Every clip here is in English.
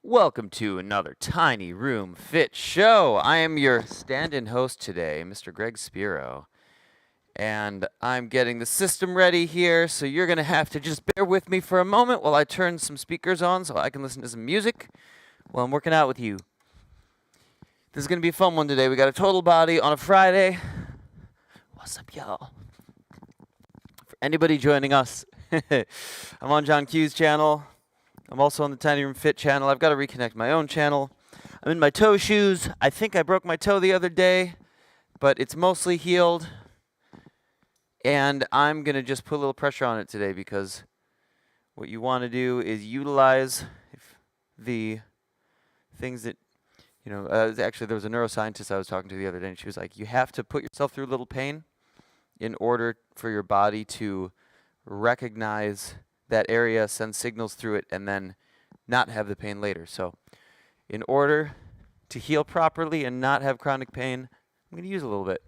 Welcome to another Tiny Room Fit show. I am your stand-in host today, Mr. Greg Spero. And I'm getting the system ready here, so you're going to have to just bear with me for a moment while I turn some speakers on so I can listen to some music while I'm working out with you. This is going to be a fun one today. We got a total body on a Friday. What's up, y'all? For anybody joining us, I'm on John Q's channel. I'm also on the Tiny Room Fit channel. I've got to reconnect my own channel. I'm in my toe shoes. I think I broke my toe the other day, but it's mostly healed. And I'm going to just put a little pressure on it today because what you want to do is utilize the things that, actually there was a neuroscientist I was talking to the other day, and she was like, you have to put yourself through a little pain in order for your body to recognize that area, send signals through it, and then not have the pain later. So in order to heal properly and not have chronic pain, I'm going to use a little bit.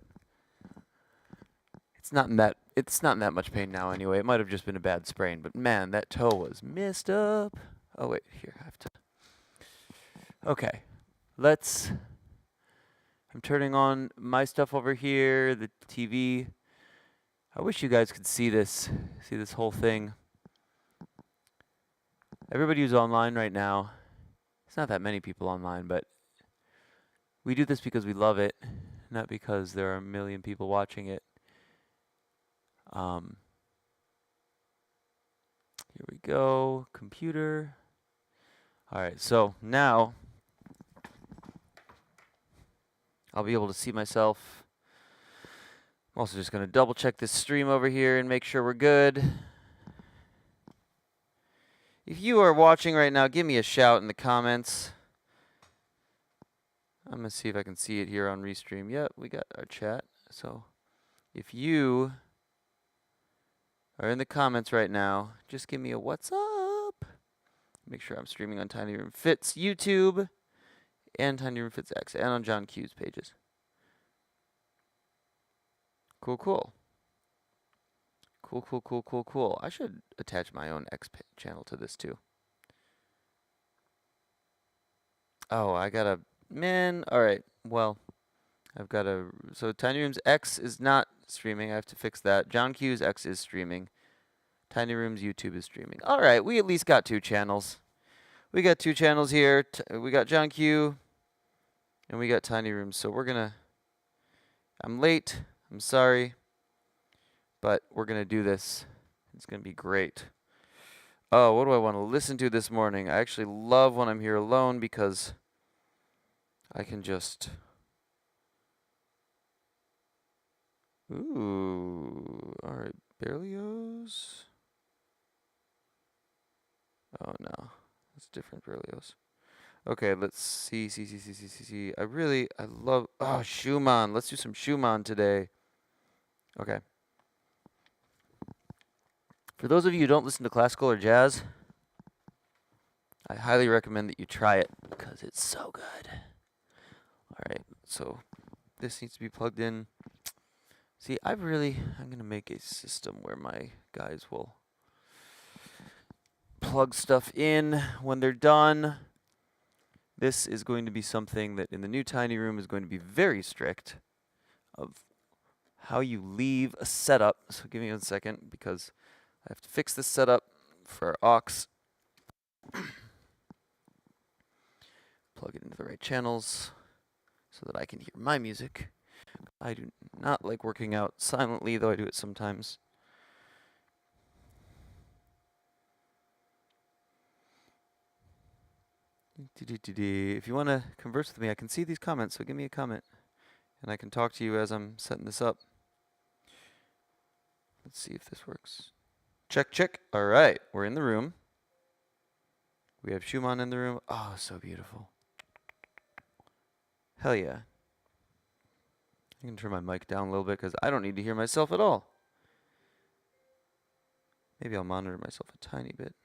It's not in that much pain now anyway. It might have just been a bad sprain, but man, that toe was messed up. Oh wait, here, I have to. Okay. I'm turning on my stuff over here, the TV. I wish you guys could see this whole thing. Everybody who's online right now, it's not that many people online, but we do this because we love it, not because there are a million people watching it. Here we go, computer. All right, so now I'll be able to see myself. I'm also just going to double check this stream over here and make sure we're good. If you are watching right now, give me a shout in the comments. I'm going to see if I can see it here on Restream. Yep, we got our chat. So if you are in the comments right now, just give me a what's up. Make sure I'm streaming on Tiny Room Fit's YouTube and Tiny Room Fit's X and on John Q's pages. Cool. Cool. I should attach my own X channel to this too. Oh, I gotta, man. All right. Well, so Tiny Room's X is not streaming. I have to fix that. John Q's X is streaming. Tiny Room's YouTube is streaming. All right. We at least got two channels. We got two channels here. We got John Q and we got Tiny Room. So I'm late. I'm sorry. But we're going to do this. It's going to be great. Oh, what do I want to listen to this morning? I actually love when I'm here alone because I can just... Ooh. All right. Berlioz. Oh, no. That's different Berlioz. Okay, let's see. I love... Oh, Schumann. Let's do some Schumann today. Okay. For those of you who don't listen to classical or jazz, I highly recommend that you try it because it's so good. All right, so this needs to be plugged in. See, I'm going to make a system where my guys will plug stuff in when they're done. This is going to be something that in the new Tiny Room is going to be very strict of how you leave a setup. So give me 1 second because I have to fix this setup for our aux. Plug it into the right channels so that I can hear my music. I do not like working out silently, though I do it sometimes. If you want to converse with me, I can see these comments, so give me a comment. And I can talk to you as I'm setting this up. Let's see if this works. Check. All right, we're in the room. We have Schumann in the room. Oh, so beautiful. Hell yeah. I can turn my mic down a little bit because I don't need to hear myself at all. Maybe I'll monitor myself a tiny bit.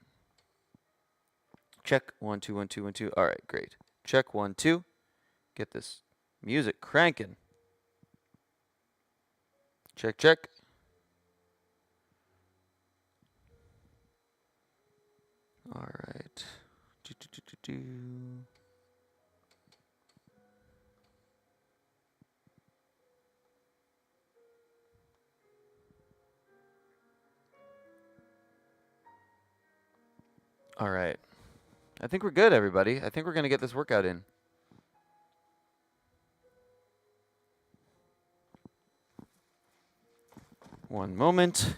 Check. 1 2 1 2 1 2. All right, great. Check 1 2. Get this music cranking. Check. All right. All right. I think we're good, everybody. I think we're going to get this workout in. One moment.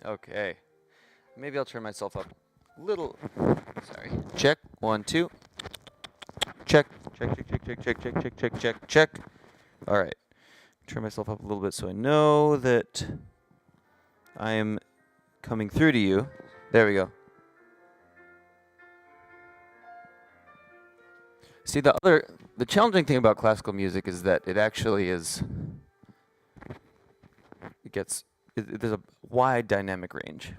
Okay. Maybe I'll turn myself up a little. Sorry. Check. 1, 2. Check. Check, check, check, check, check, check, check, check, check, check. All right. Turn myself up a little bit so I know that I am coming through to you. There we go. See, the challenging thing about classical music is that it actually is, there's a wide dynamic range.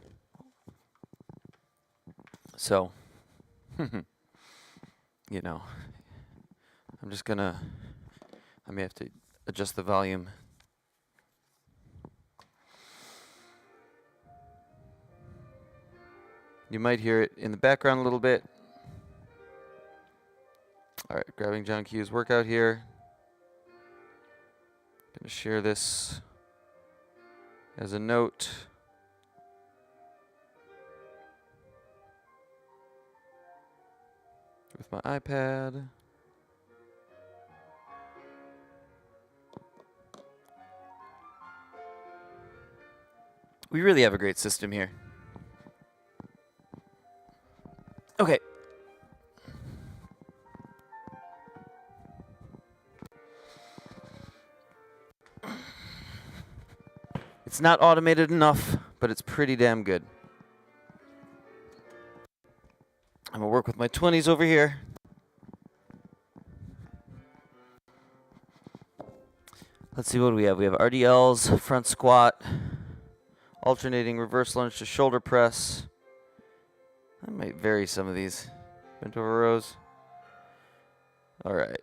So, you know, I'm just gonna, I may have to adjust the volume. You might hear it in the background a little bit. All right, grabbing John Q's workout here. Gonna share this as a note. With my iPad. We really have a great system here. Okay. It's not automated enough, but it's pretty damn good. I'm gonna work with my 20s over here. Let's see, what do we have? We have RDLs, front squat, alternating reverse lunge to shoulder press. I might vary some of these. Bent over rows. All right.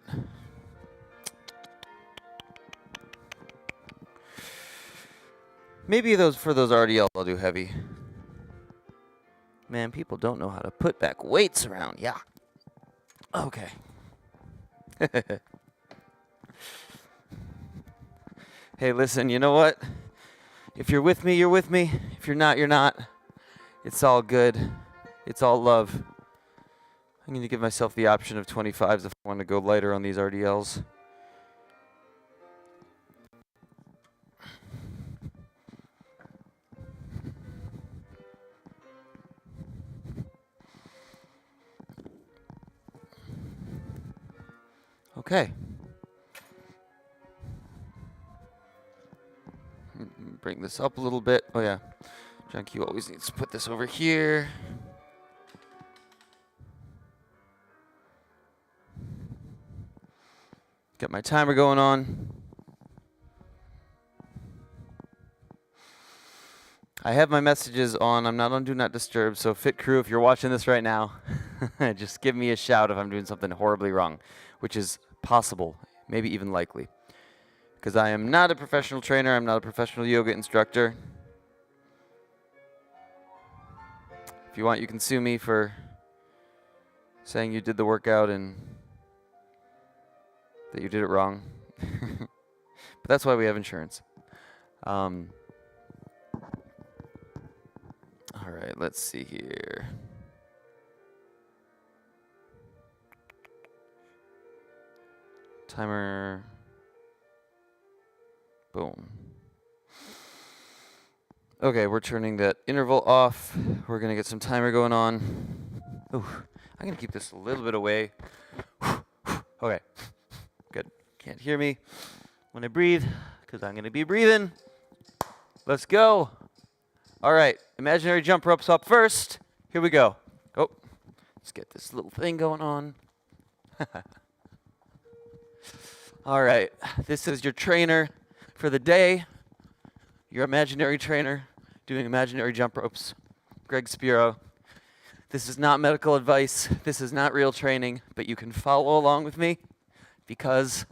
Maybe for those RDLs I'll do heavy. Man, people don't know how to put back weights around. Yeah. Okay. Hey, listen, you know what? If you're with me, you're with me. If you're not, you're not. It's all good. It's all love. I'm going to give myself the option of 25s if I want to go lighter on these RDLs. Okay. Bring this up a little bit. Oh, yeah. John Q always needs to put this over here. Get my timer going on. I have my messages on. I'm not on Do Not Disturb, so Fit Crew, if you're watching this right now, just give me a shout if I'm doing something horribly wrong, which is possible, maybe even likely. Because I am not a professional trainer. I'm not a professional yoga instructor. If you want, you can sue me for saying you did the workout and that you did it wrong. But that's why we have insurance. All right, let's see here. Timer. Boom. Okay, we're turning that interval off. We're going to get some timer going on. Ooh, I'm going to keep this a little bit away. Okay, good. Can't hear me when I breathe because I'm going to be breathing. Let's go. All right, imaginary jump ropes up first. Here we go. Oh, let's get this little thing going on. All right, this is your trainer for the day, your imaginary trainer doing imaginary jump ropes, Greg Spero. This is not medical advice. This is not real training, but you can follow along with me. because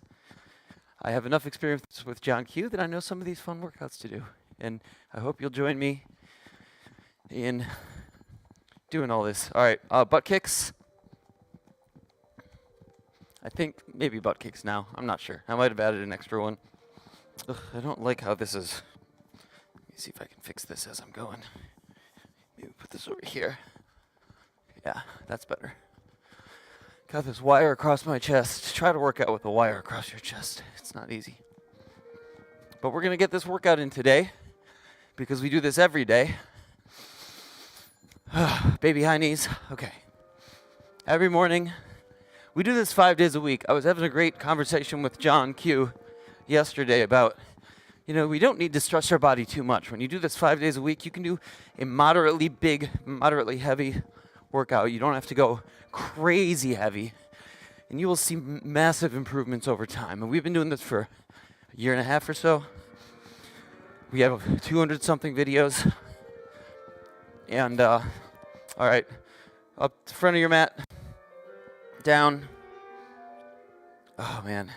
I have enough experience with John Q that I know some of these fun workouts to do. And I hope you'll join me in doing all this. All right, butt kicks. I think maybe butt kicks now. I'm not sure. I might have added an extra one. Ugh, I don't like how this is. Let me see if I can fix this as I'm going. Maybe put this over here. Yeah, that's better. Got this wire across my chest. Try to work out with a wire across your chest. It's not easy. But we're going to get this workout in today because we do this every day. Baby high knees. Okay. Every morning. We do this 5 days a week. I was having a great conversation with John Q yesterday about, we don't need to stress our body too much. When you do this 5 days a week, you can do a moderately big, moderately heavy workout. You don't have to go crazy heavy. And you will see massive improvements over time. And we've been doing this for a year and a half or so. We have 200-something videos. And, all right, up the front of your mat. Down. Oh man,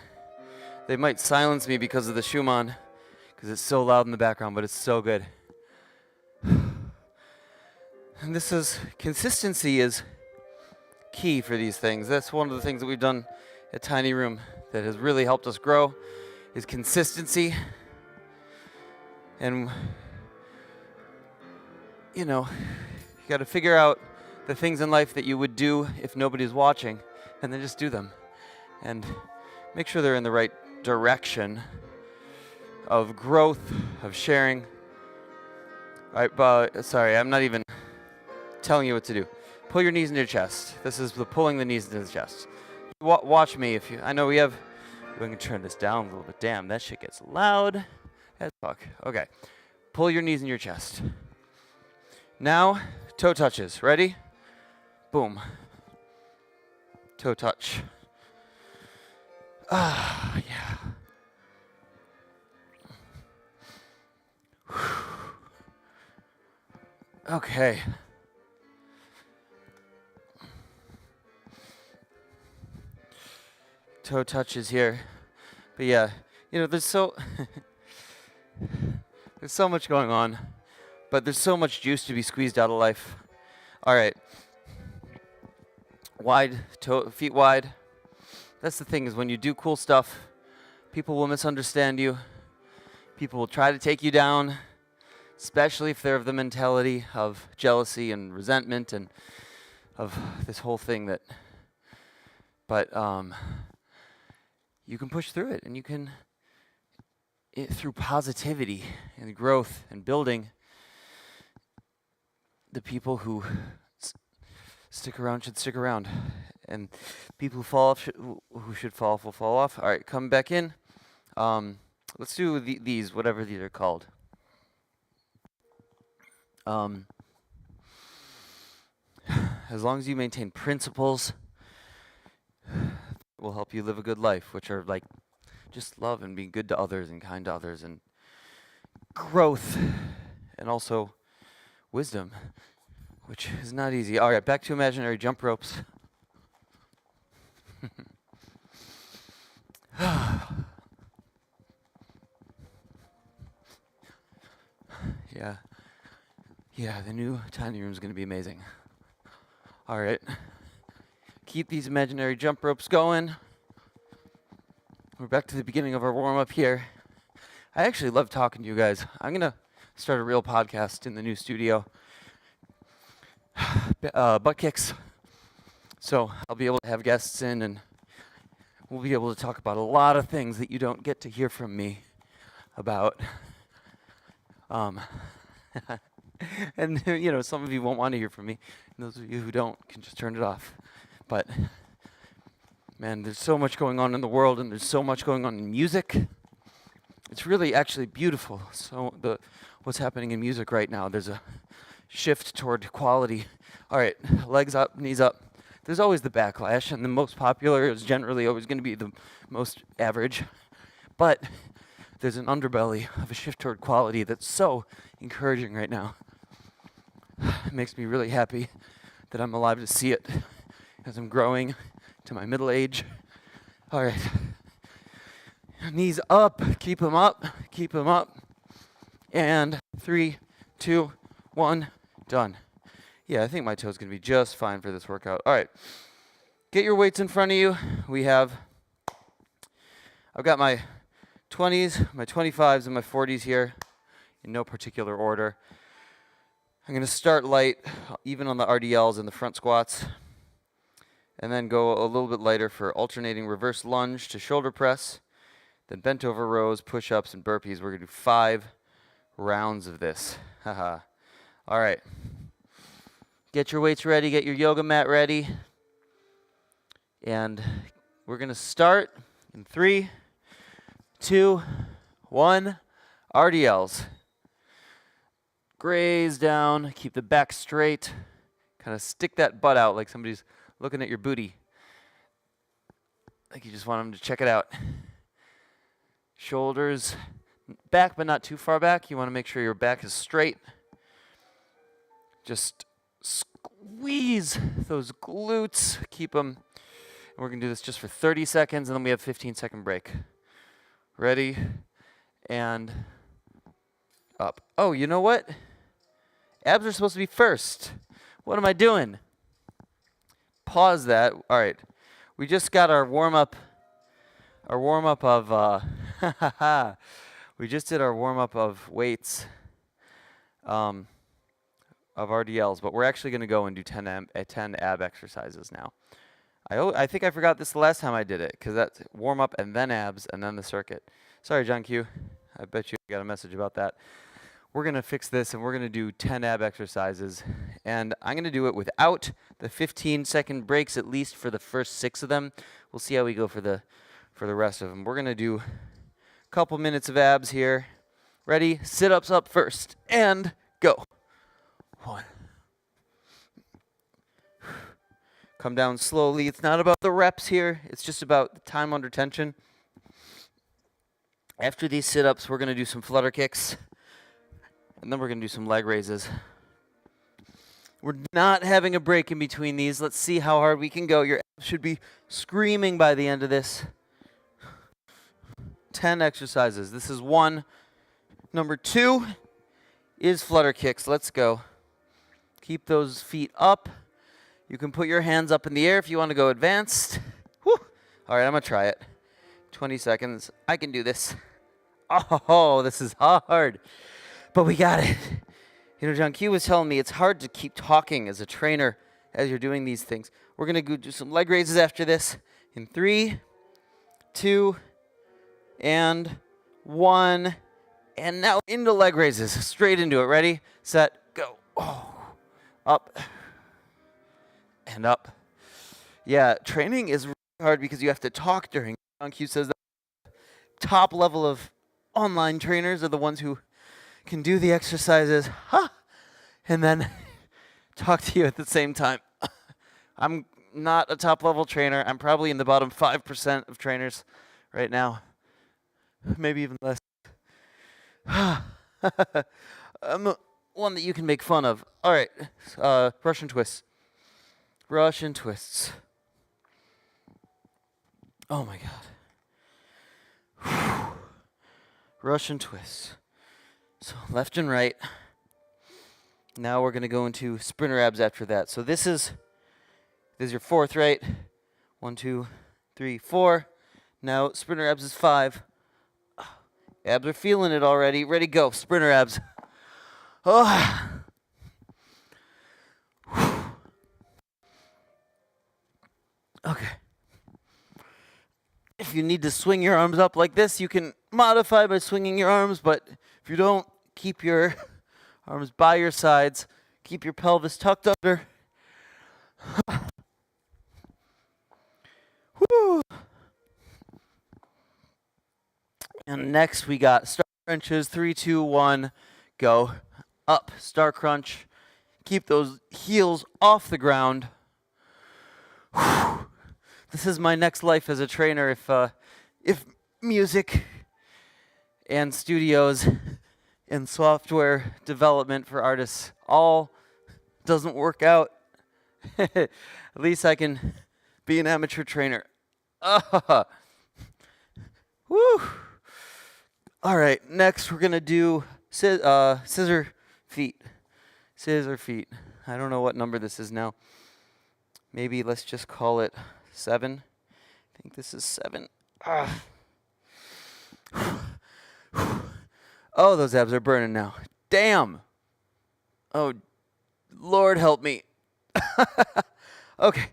they might silence me because of the Schumann, because it's so loud in the background, but it's so good. And consistency is key for these things. That's one of the things that we've done at Tiny Room that has really helped us grow, is consistency. And you got to figure out the things in life that you would do if nobody's watching, and then just do them. And make sure they're in the right direction of growth, of sharing. All right, sorry, I'm not even telling you what to do. Pull your knees into your chest. This is the pulling the knees into the chest. Watch me if you, I know we can turn this down a little bit. Damn, that shit gets loud as fuck. Okay, pull your knees in your chest. Now, toe touches. Ready? Boom. Toe touch. Yeah. Okay. Toe touches here. But yeah, there's so there's so much going on, but there's so much juice to be squeezed out of life. All right. Wide, feet wide. That's the thing, is when you do cool stuff, people will misunderstand you. People will try to take you down, especially if they're of the mentality of jealousy and resentment and of this whole thing but you can push through it, and you can, through positivity and growth and building, the people who stick around should stick around, and people who fall off who should fall off will fall off. All right, come back in. Let's do these, whatever these are called. As long as you maintain principles, it will help you live a good life, which are like just love and being good to others and kind to others and growth, and also wisdom, which is not easy. All right, back to imaginary jump ropes. Yeah, the new tiny room is going to be amazing. All right, keep these imaginary jump ropes going. We're back to the beginning of our warm-up here. I actually love talking to you guys. I'm going to start a real podcast in the new studio. Butt kicks. So I'll be able to have guests in, and we'll be able to talk about a lot of things that you don't get to hear from me about. And some of you won't want to hear from me, and those of you who don't can just turn it off. But man, there's so much going on in the world, and there's so much going on in music. It's really actually beautiful. So what's happening in music right now, there's a shift toward quality. All right, legs up, knees up. There's always the backlash, and the most popular is generally always going to be the most average. But there's an underbelly of a shift toward quality that's so encouraging right now. It makes me really happy that I'm alive to see it as I'm growing to my middle age. All right. Knees up, keep them up, keep them up. And 3, 2, 1, done. Yeah, I think my toe's gonna be just fine for this workout. All right, get your weights in front of you. I've got my 20s, my 25s, and my 40s here in no particular order. I'm gonna start light, even on the RDLs and the front squats, and then go a little bit lighter for alternating reverse lunge to shoulder press, then bent over rows, push-ups, and burpees. We're gonna do 5 rounds of this. Haha. All right. Get your weights ready, get your yoga mat ready. And we're gonna start in 3, 2, 1. RDLs. Graze down, keep the back straight. Kind of stick that butt out like somebody's looking at your booty. Like you just want them to check it out. Shoulders back, but not too far back. You want to make sure your back is straight. Just squeeze those glutes. Keep them. And we're going to do this just for 30 seconds, and then we have a 15-second break. Ready? And up. Oh, you know what? Abs are supposed to be first. What am I doing? Pause that. All right. We just got our warm-up. Our warm-up of, we just did our warm-up of weights, of RDLs, but we're actually going to go and do 10 ab exercises now. I think I forgot this the last time I did it, because that's warm-up and then abs and then the circuit. Sorry, John Q. I bet you got a message about that. We're going to fix this, and we're going to do 10 ab exercises, and I'm going to do it without the 15-second breaks, at least for the first 6 of them. We'll see how we go for the rest of them. We're going to do a couple minutes of abs here. Ready? Sit-ups up first, and go. 1. Come down slowly. It's not about the reps here. It's just about the time under tension. After these sit-ups, we're going to do some flutter kicks, and then we're going to do some leg raises. We're not having a break in between these. Let's see how hard we can go. Your abs should be screaming by the end of this. 10 exercises. This is 1. Number 2 is flutter kicks. Let's go. Keep those feet up. You can put your hands up in the air if you want to go advanced. Whew. All right, I'm going to try it. 20 seconds. I can do this. Oh, this is hard. But we got it. You know, John Q was telling me it's hard to keep talking as a trainer as you're doing these things. We're going to go do some leg raises after this in 3, 2, and 1. And now into leg raises. Straight into it. Ready, set, go. Oh, up and up. Yeah, training is really hard because you have to talk during. John Q says that top level of online trainers are the ones who can do the exercises, and then talk to you at the same time. I'm not a top level trainer. I'm probably in the bottom 5% of trainers right now. Maybe even less. I'm the one that you can make fun of. All right, Russian twists. Russian twists. Oh my God. Russian twists. So left and right. Now we're going to go into sprinter abs after that. So this is your 4th, right? 1, 2, 3, 4. Now sprinter abs is 5. Abs are feeling it already. Ready, go. Sprinter abs. Oh. Okay. If you need to swing your arms up like this, you can modify by swinging your arms, but if you don't, keep your arms by your sides. Keep your pelvis tucked under. Woo. And next we got star crunches. 3, 2, 1, go. Up, star crunch. Keep those heels off the ground. Whew. This is my next life as a trainer. If music and studios and software development for artists all doesn't work out, at least I can be an amateur trainer. Woo! All right, next we're going to do scissor feet. Scissor feet. I don't know what number this is now. Maybe let's just call it 7. I think this is 7. Ah. Oh, those abs are burning now. Damn. Oh, Lord help me. Okay,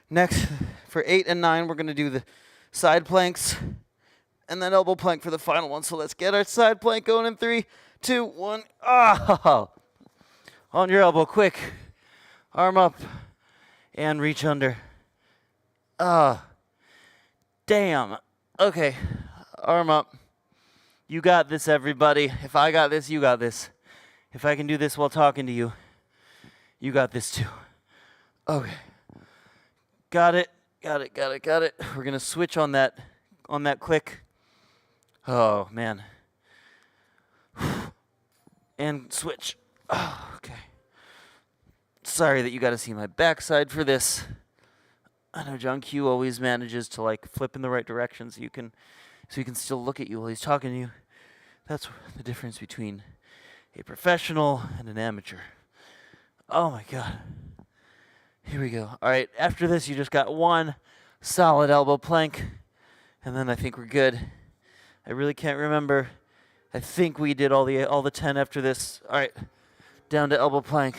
next for 8 and 9, we're going to do the side planks and then elbow plank for the final one. So let's get our side plank going in 3, 2, 1. Oh, on your elbow, quick. Arm up and reach under. Damn. Okay, arm up. You got this, everybody. If I got this, you got this. If I can do this while talking to you, you got this too. Okay. Got it. Got it. We're going to switch on that click. Oh, man. And switch. Oh, okay. Sorry that you got to see my backside for this. I know John Q always manages to like flip in the right direction so you can still look at you while he's talking to you. That's the difference between a professional and an amateur. Oh my God. Here we go. All right, after this you just got one solid elbow plank, and then I think we're good. I really can't remember. I think we did all the 10 after this. All right, down to elbow plank.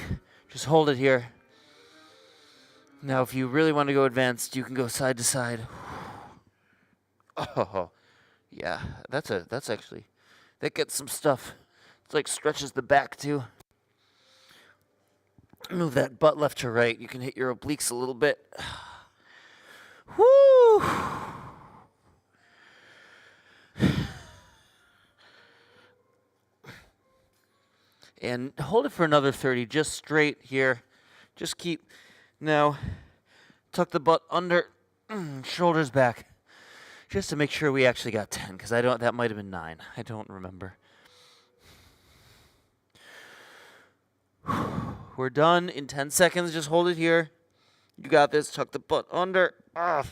Just hold it here. Now, if you really want to go advanced, you can go side to side. Oh, yeah, that gets some stuff. It's like stretches the back too. Move that butt left to right. You can hit your obliques a little bit. Woo! And hold it for another 30, just straight here. Just keep, now, tuck the butt under, shoulders back. Just to make sure we actually got 10, because that might have been 9. I don't remember. We're done in 10 seconds. Just hold it here. You got this. Tuck the butt under.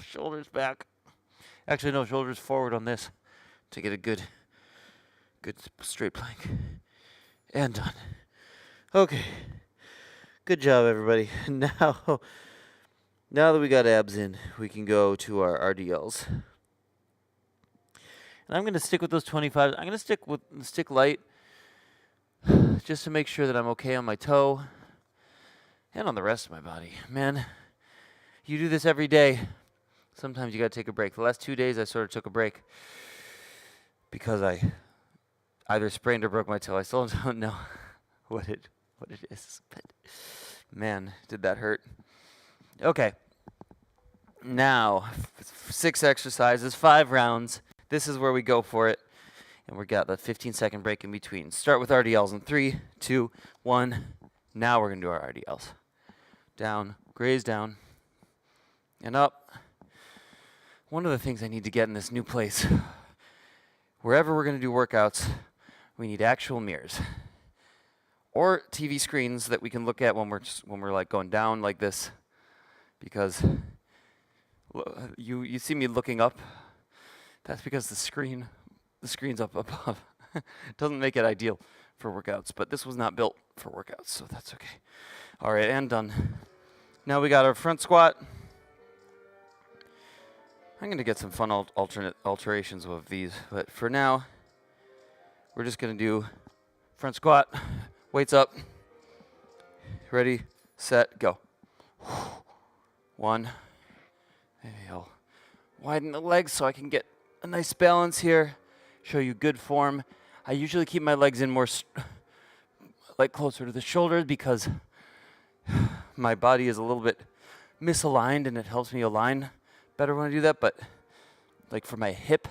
Shoulders back. Actually, no, shoulders forward on this to get a good straight plank. And done. Okay. Good job, everybody. Now that we got abs in, we can go to our RDLs. And I'm going to stick with those 25s. I'm going to stick light just to make sure that I'm okay on my toe and on the rest of my body. Man, you do this every day. Sometimes you got to take a break. The last 2 days I sort of took a break because I either sprained or broke my toe. I still don't know what it is. But man, did that hurt. Okay. Now, 6 exercises, 5 rounds. This is where we go for it. And we got the 15-second break in between. Start with RDLs in 3, 2, 1. Now we're going to do our RDLs. Down, graze down, and up. One of the things I need to get in this new place, wherever we're going to do workouts, we need actual mirrors. Or TV screens that we can look at when we're like going down like this. Because you see me looking up. That's because the screen's up above. Doesn't make it ideal for workouts, but this was not built for workouts, so that's okay. All right, and done. Now we got our front squat. I'm going to get some fun alterations of these, but for now, we're just going to do front squat, weights up, ready, set, go. 1. Maybe I'll widen the legs so I can get a nice balance here, show you good form. I usually keep my legs in more like closer to the shoulders because my body is a little bit misaligned and it helps me align better when I do that, but like for my hip.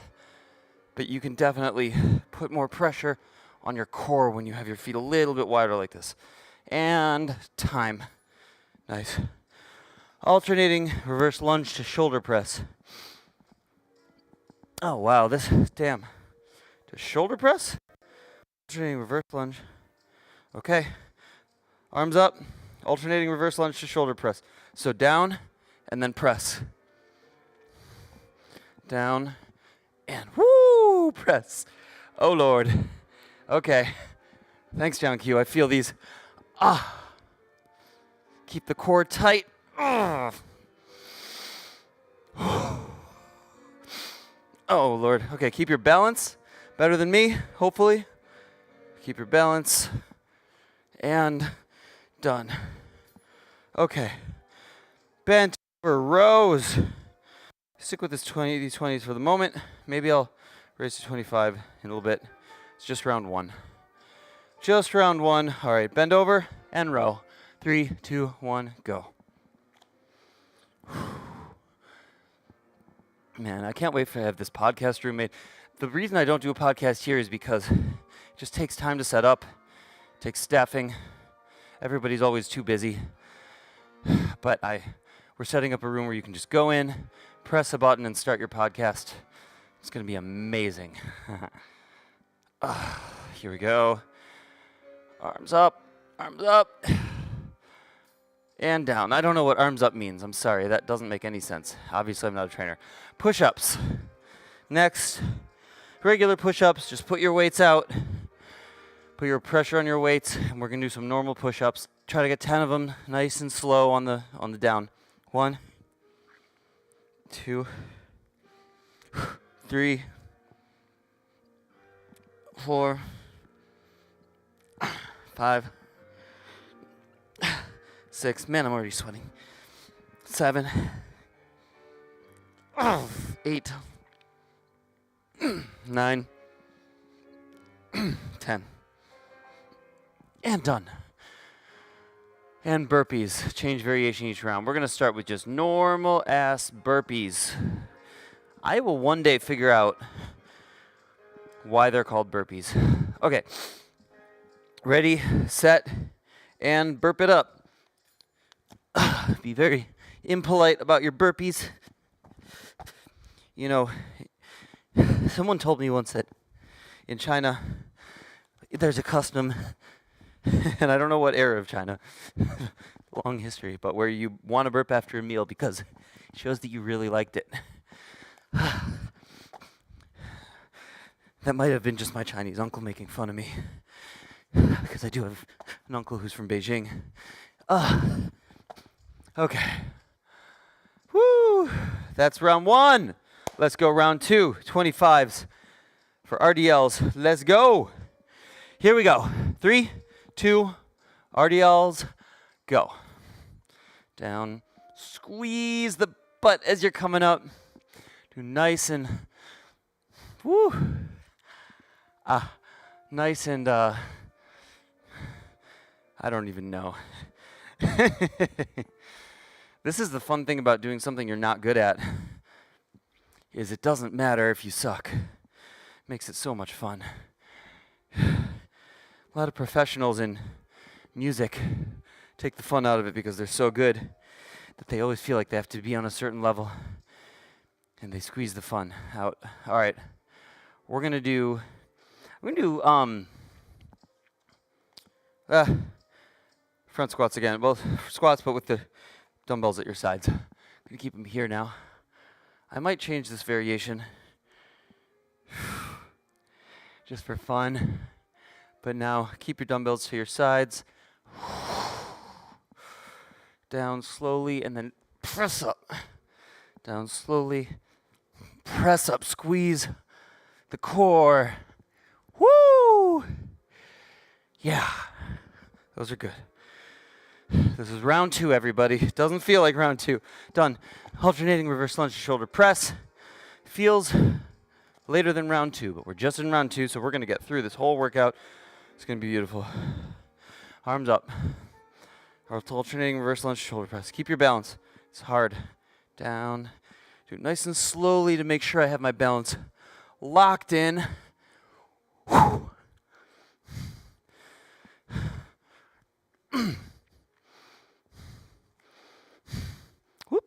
But you can definitely put more pressure on your core when you have your feet a little bit wider like this. And time. Nice. Alternating reverse lunge to shoulder press. Oh, wow, damn. To shoulder press? Alternating reverse lunge. Okay. Arms up. Alternating reverse lunge to shoulder press. So down and then press. Down and woo, press. Oh, Lord. Okay. Thanks, John Q. I feel these. Keep the core tight. Oh, Lord. Okay, keep your balance. Better than me, hopefully. Keep your balance. And done. Okay. Bent over rows. Stick with these 20s for the moment. Maybe I'll raise to 25 in a little bit. It's just round one. Just round one. All right, bend over and row. 3, 2, 1, go. Man, I can't wait to have this podcast room made. The reason I don't do a podcast here is because it just takes time to set up. It takes staffing. Everybody's always too busy. But we're setting up a room where you can just go in, press a button, and start your podcast. It's going to be amazing. Here we go. Arms up, and down. I don't know what arms up means. I'm sorry, that doesn't make any sense. Obviously, I'm not a trainer. Push-ups. Next, regular push-ups. Just put your weights out. Put your pressure on your weights, and we're going to do some normal push-ups. Try to get 10 of them, nice and slow on the down. 1, 2, 3, 4, 5, 6. Man, I'm already sweating. 7, 8, 9, 10. And done. And burpees. Change variation each round. We're going to start with just normal ass burpees. I will one day figure out why they're called burpees. Okay. Ready, set, and burp it up. Be very impolite about your burpees. You know, someone told me once that in China, there's a custom, and I don't know what era of China, long history, but where you want to burp after a meal because it shows that you really liked it. That might have been just my Chinese uncle making fun of me, because I do have an uncle who's from Beijing. Okay. Woo! That's round one. Let's go round two. 25s for RDLs. Let's go. Here we go. 3, 2, RDLs, go. Down. Squeeze the butt as you're coming up. Do nice and, woo. Nice and, I don't even know. This is the fun thing about doing something you're not good at, is it doesn't matter if you suck. Makes it so much fun. A lot of professionals in music take the fun out of it because they're so good that they always feel like they have to be on a certain level, and they squeeze the fun out. All right, we're gonna do front squats again. Well, squats, but with the dumbbells at your sides. I'm gonna keep them here now. I might change this variation just for fun. But now keep your dumbbells to your sides. Down slowly and then press up. Down slowly. Press up, squeeze the core. Woo! Yeah, those are good. This is round two, everybody. Doesn't feel like round two. Done. Alternating reverse lunge to shoulder press. Feels later than round two, but we're just in round two, so we're going to get through this whole workout. It's going to be beautiful. Arms up. Alternating reverse lunge to shoulder press. Keep your balance. It's hard. Down. Do it nice and slowly to make sure I have my balance locked in. Whew. Whoop.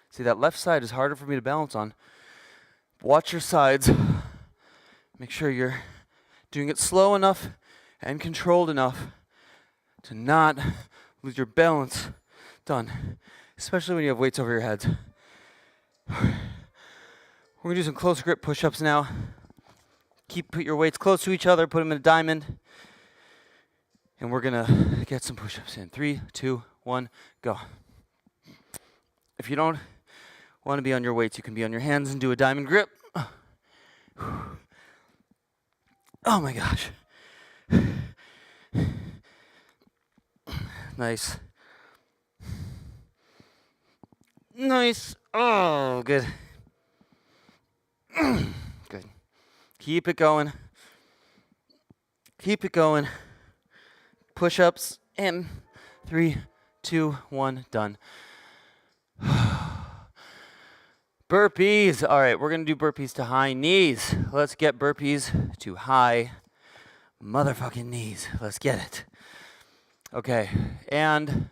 See, that left side is harder for me to balance on. Watch your sides. Make sure you're doing it slow enough and controlled enough to not lose your balance. Done. Especially when you have weights over your heads. We're going to do some close grip push-ups now. Put your weights close to each other, put them in a diamond. And we're gonna get some push-ups in. 3, 2, 1, go. If you don't want to be on your weights, you can be on your hands and do a diamond grip. Oh my gosh. Nice. Nice. Oh, good. Good. Keep it going. Keep it going. Push-ups in 3, 2, 1, done. Burpees. All right, we're going to do burpees to high knees. Let's get burpees to high motherfucking knees. Let's get it. Okay, and I'm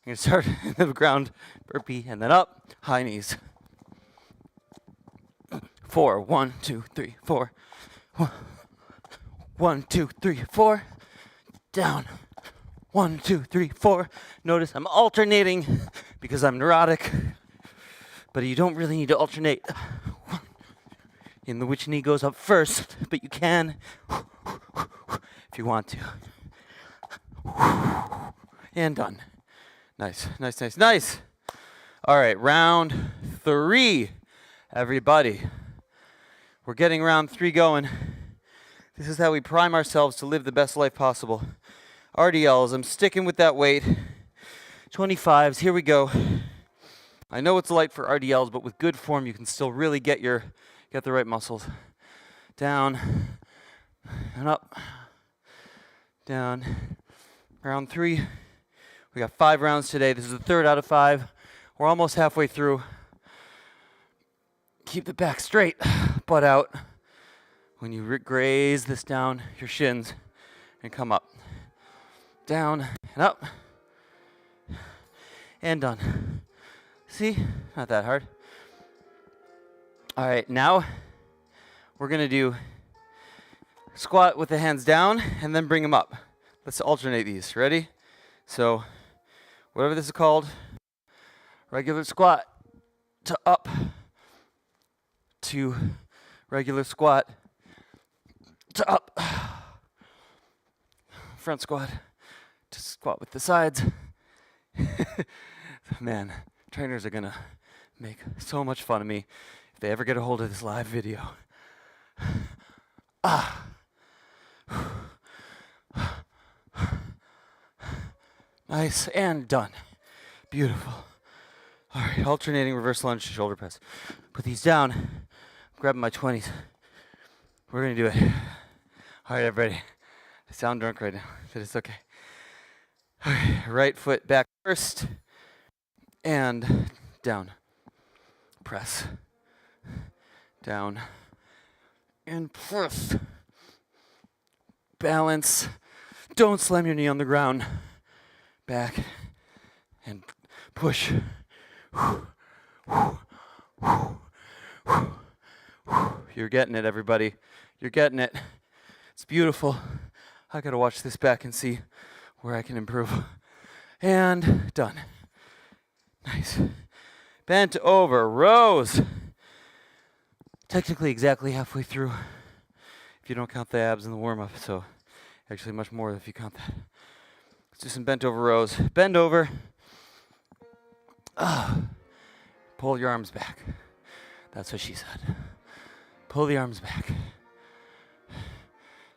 going to start in the ground burpee and then up, high knees. 4, 1, 2, 3, 4. 1, 2, 3, 4. Down. 1, 2, 3, 4. Notice I'm alternating because I'm neurotic, but you don't really need to alternate in the which knee goes up first, but you can if you want to. And done. Nice, nice, nice, nice. All right, round 3, everybody. We're getting round 3 going. This is how we prime ourselves to live the best life possible. RDLs, I'm sticking with that weight. 25s, here we go. I know it's light for RDLs, but with good form, you can still really get the right muscles. Down and up. Down. Round 3. We got 5 rounds today. This is the 3rd out of 5. We're almost halfway through. Keep the back straight, butt out. When you graze this down your shins and come up. Down and up. And done. See? Not that hard. All right, now we're going to do squat with the hands down and then bring them up. Let's alternate these. Ready? So, whatever this is called, regular squat to up to regular squat to up. Front squat to squat with the sides. Man, trainers are gonna make so much fun of me if they ever get a hold of this live video. Nice, and done. Beautiful. All right, alternating reverse lunge to shoulder press. Put these down. I'm grabbing my 20s. We're gonna do it. All right, everybody. I sound drunk right now, but it's okay. All right, right foot back first, and down. Press. Down. And press. Balance. Don't slam your knee on the ground. Back. And push. You're getting it, everybody. You're getting it. It's beautiful. I gotta watch this back and see where I can improve. And done. Nice. Bent over, rows. Technically exactly halfway through if you don't count the abs and the warm-up, so actually much more if you count that. Let's do some bent over rows. Bend over. Pull your arms back. That's what she said. Pull the arms back.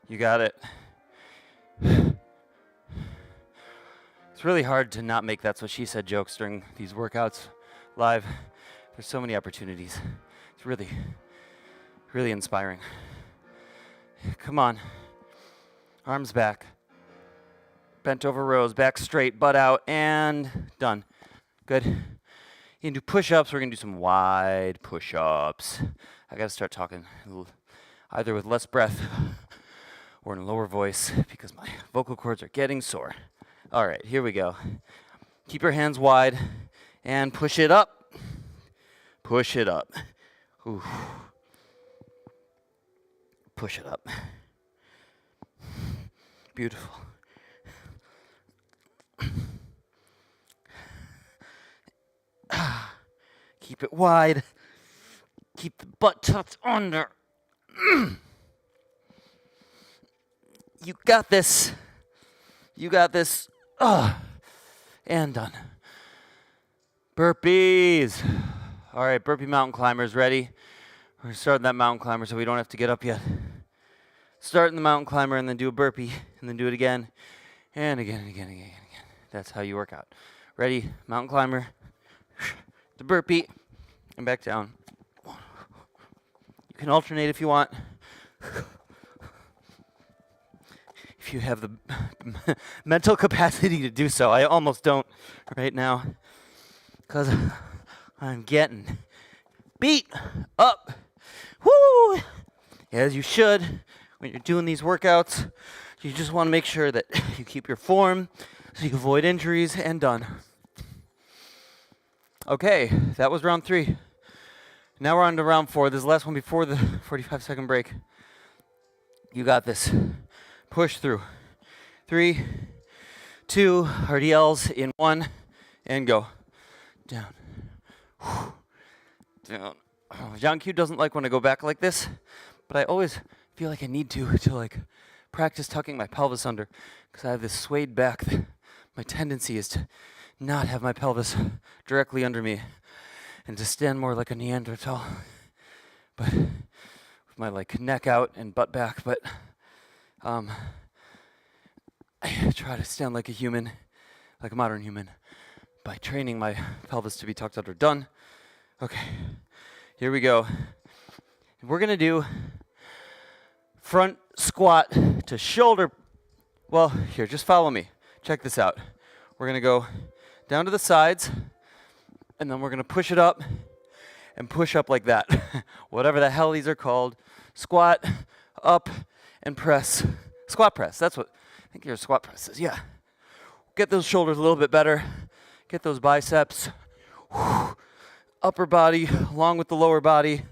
You got it. It's really hard to not make that's what she said jokes during these workouts live. There's so many opportunities. It's really, really inspiring. Come on. Arms back. Bent over rows, back straight, butt out, and done. Good. You can do push-ups. We're going to do some wide push-ups. I got to start talking either with less breath or in a lower voice because my vocal cords are getting sore. All right, here we go. Keep your hands wide and push it up. Push it up. Ooh. Push it up. Beautiful. Keep it wide. Keep the butt tucked under. You got this. You got this. And done. Burpees. All right, burpee mountain climbers, ready? We're going to start that mountain climber so we don't have to get up yet. Start in the mountain climber and then do a burpee and then do it again and again and again and again and again. That's how you work out. Ready? Mountain climber. The burpee and back down. You can alternate if you want. If you have the mental capacity to do so. I almost don't right now because I'm getting beat up. Woo! As you should when you're doing these workouts. You just want to make sure that you keep your form so you avoid injuries, and done. Okay, that was round 3. Now we're on to round 4. This is the last one before the 45-second break. You got this. Push through. 3, 2, RDLs in 1, and go. Down. Down. John Q doesn't like when I go back like this, but I always feel like I need to like practice tucking my pelvis under because I have this swayed back. My tendency is to not have my pelvis directly under me and to stand more like a Neanderthal, but with my like neck out and butt back. But I try to stand like a human, like a modern human, by training my pelvis to be tucked under. Done. Okay, here we go. We're gonna do front squat to shoulder. Well, here, just follow me. Check this out. We're gonna go down to the sides, and then we're gonna push it up and push up like that. Whatever the hell these are called. Squat, up, and press. Squat press, that's what, I think your squat press is, yeah. Get those shoulders a little bit better. Get those biceps. Upper body along with the lower body,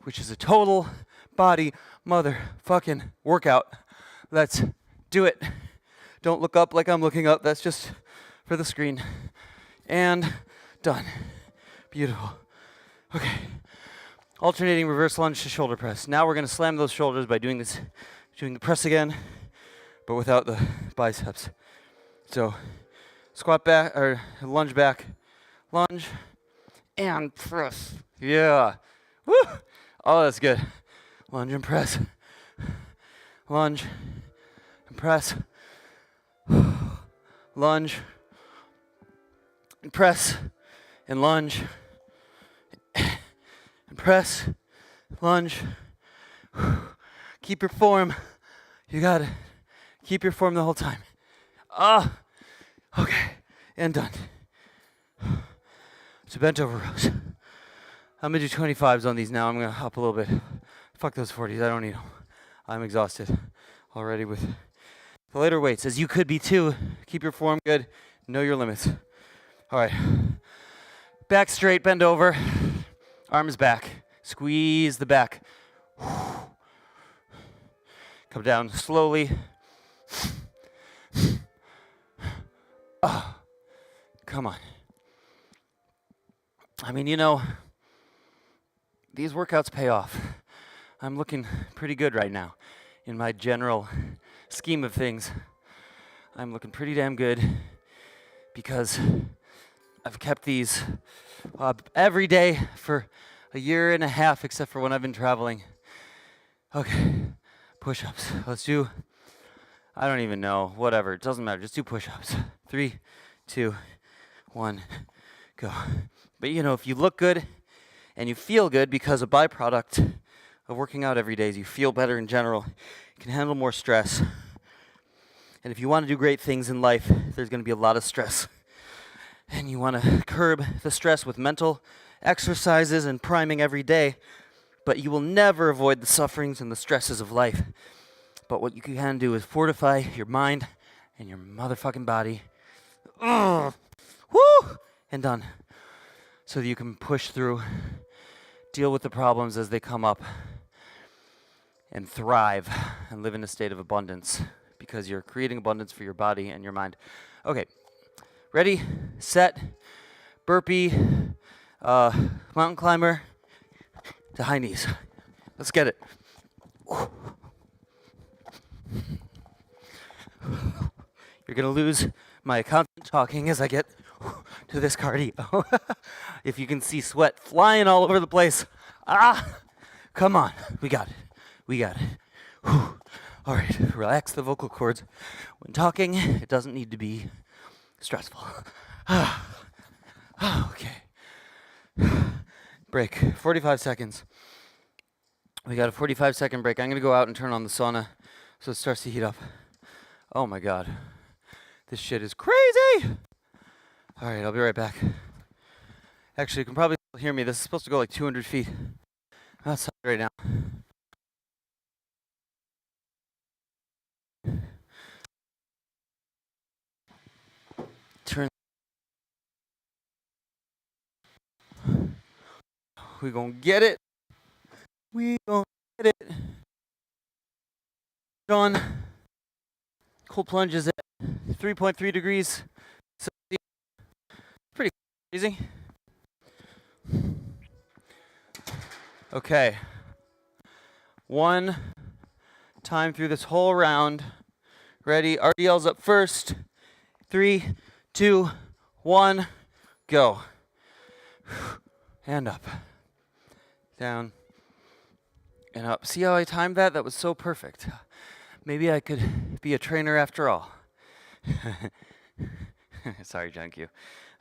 which is a total body motherfucking workout. Let's do it. Don't look up like I'm looking up. That's just for the screen. And done. Beautiful. Okay. Alternating reverse lunge to shoulder press. Now we're going to slam those shoulders by doing this, doing the press again, but without the biceps. So squat back, or lunge back, lunge, and press. Yeah. Woo! Oh, that's good. Lunge and press. Lunge and press. Lunge and press and lunge and press, lunge. Keep your form. You got it. Keep your form the whole time. Okay, and done. So bent over rows. I'm gonna do 25s on these now. I'm gonna up a little bit. Fuck those 40s. I don't need them. I'm exhausted already with the lighter weights, as you could be too. Keep your form good. Know your limits. All right. Back straight, bend over. Arms back. Squeeze the back. Come down slowly. Come on. I mean, you know, these workouts pay off. I'm looking pretty good right now in my general scheme of things. I'm looking pretty damn good because I've kept these every day for a year and a half, except for when I've been traveling. Okay, push-ups. Let's do, I don't even know, whatever. It doesn't matter. Just do push-ups. 3, 2, 1, go. But you know, if you look good and you feel good, because a byproduct of working out every day is you feel better in general, you can handle more stress. And if you want to do great things in life, there's going to be a lot of stress. And you want to curb the stress with mental exercises and priming every day, but you will never avoid the sufferings and the stresses of life. But what you can do is fortify your mind and your motherfucking body. Woo! And done. So that you can push through, deal with the problems as they come up, and thrive and live in a state of abundance, because you're creating abundance for your body and your mind. Okay, ready, set, burpee, mountain climber to high knees. Let's get it. You're going to lose my constant talking as I get to this cardio. If you can see sweat flying all over the place. Come on. We got it. We got it. Whew. All right. Relax the vocal cords. When talking, it doesn't need to be stressful. Okay. Break. 45 seconds. We got a 45-second break. I'm going to go out and turn on the sauna so it starts to heat up. Oh my God. This shit is crazy! All right, I'll be right back. Actually, you can probably hear me. This is supposed to go like 200 feet. I'm outside right now. Turn. We gonna get it. We gonna get it. On. Cold plunge is at 3.3 degrees. So pretty easy. Okay. One time through this whole round. Ready? RDL's up first. 3, 2, 1, go. And up. Down. And up. See how I timed that? That was so perfect. Maybe I could be a trainer after all. Sorry, John Q.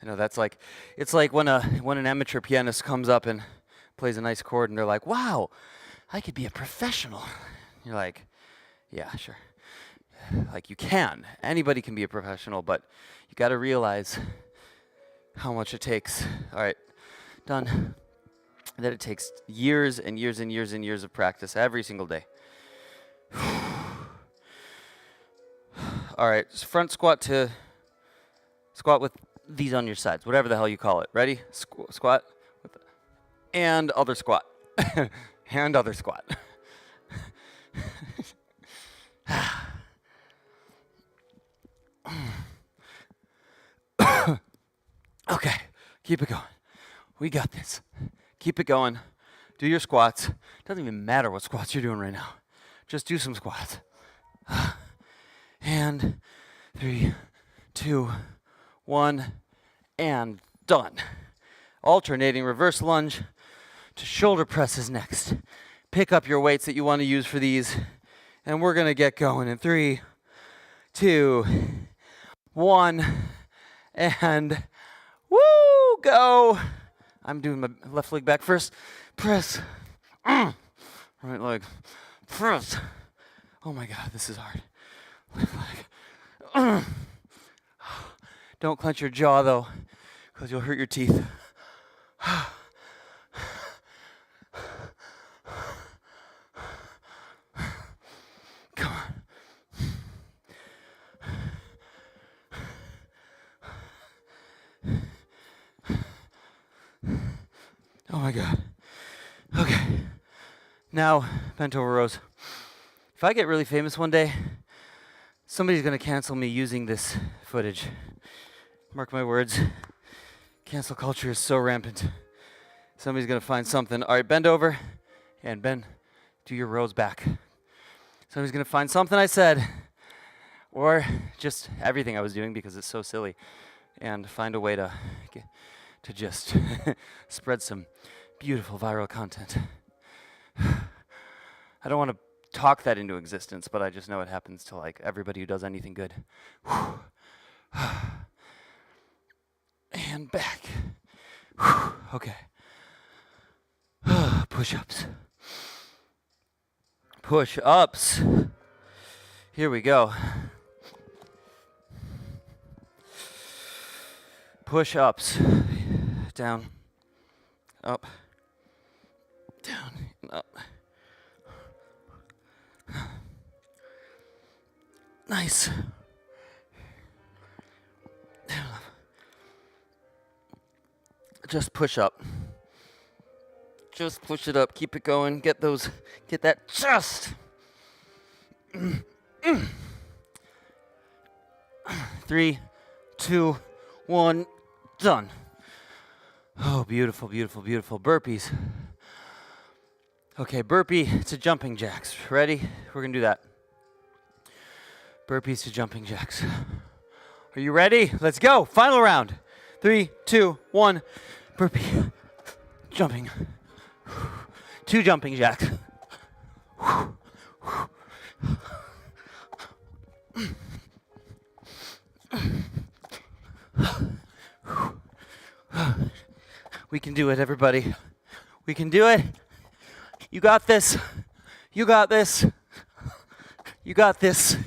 I know that's like, it's like when an amateur pianist comes up and plays a nice chord and they're like, wow, I could be a professional. You're like, yeah, sure. Like you can. Anybody can be a professional, but you got to realize how much it takes. All right, done. That it takes years and years and years and years of practice every single day. All right, front squat with these on your sides, whatever the hell you call it. Ready? Squat. And other squat. And other squat. Okay, keep it going. We got this. Keep it going. Do your squats. Doesn't even matter what squats you're doing right now. Just do some squats. And 3, 2, 1, and done. Alternating reverse lunge to shoulder presses next. Pick up your weights that you want to use for these, and we're going to get going in 3, 2, 1, and woo, go. I'm doing my left leg back first. Press. Right leg. Press. Oh my God, this is hard. Left leg. Don't clench your jaw though, because you'll hurt your teeth. Come on. Oh my God. Okay. Now, bent over rows. If I get really famous one day, somebody's going to cancel me using this footage. Mark my words. Cancel culture is so rampant. Somebody's going to find something. All right, bend over. And bend. Do your rows back. Somebody's going to find something I said. Or just everything I was doing because it's so silly. And find a way to just spread some beautiful viral content. I don't want to talk that into existence, but I just know it happens to like everybody who does anything good. And back. Okay. Push-ups. Push-ups. Here we go. Push-ups. Down. Up. Down. And up. Nice. Down. Just push up. Just push it up. Keep it going. Get that chest. 3, 2, 1, done. Oh, beautiful, beautiful, beautiful. Burpees. Okay, burpee to jumping jacks. Ready? We're going to do that. Burpees to jumping jacks. Are you ready? Let's go. Final round. 3, 2, 1. Burpee. Jumping. 2 jumping jacks. We can do it, everybody. We can do it. You got this. You got this. You got this.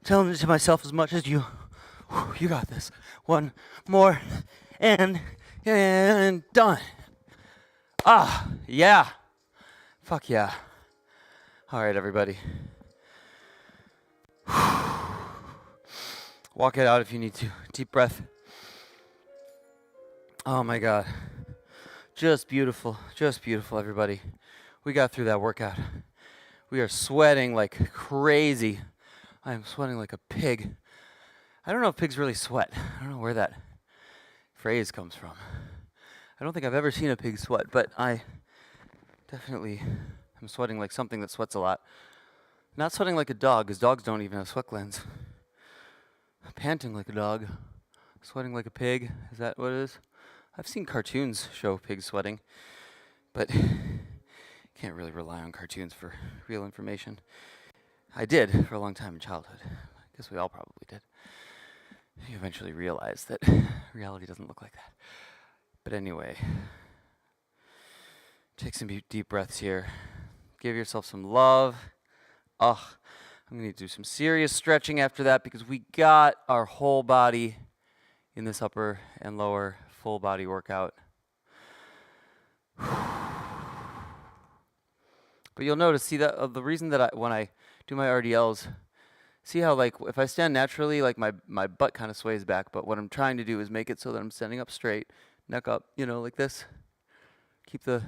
Telling it to myself as much as you. You got this. 1 more. And done. Ah, yeah. Fuck yeah. All right, everybody. Walk it out if you need to. Deep breath. Oh my God. Just beautiful, everybody. We got through that workout. We are sweating like crazy. I am sweating like a pig. I don't know if pigs really sweat. I don't know where that phrase comes from. I don't think I've ever seen a pig sweat, but I definitely am sweating like something that sweats a lot. Not sweating like a dog, because dogs don't even have sweat glands. Panting like a dog. Sweating like a pig. Is that what it is? I've seen cartoons show pigs sweating, but can't really rely on cartoons for real information. I did for a long time in childhood. I guess we all probably did. You eventually realize that reality doesn't look like that. But anyway, take some deep breaths here. Give yourself some love. I'm going to need to do some serious stretching after that because we got our whole body in this upper and lower full body workout. But you'll notice, see that the reason that when I do my RDLs, see how like if I stand naturally, like my butt kind of sways back, but what I'm trying to do is make it so that I'm standing up straight, neck up, like this. Keep the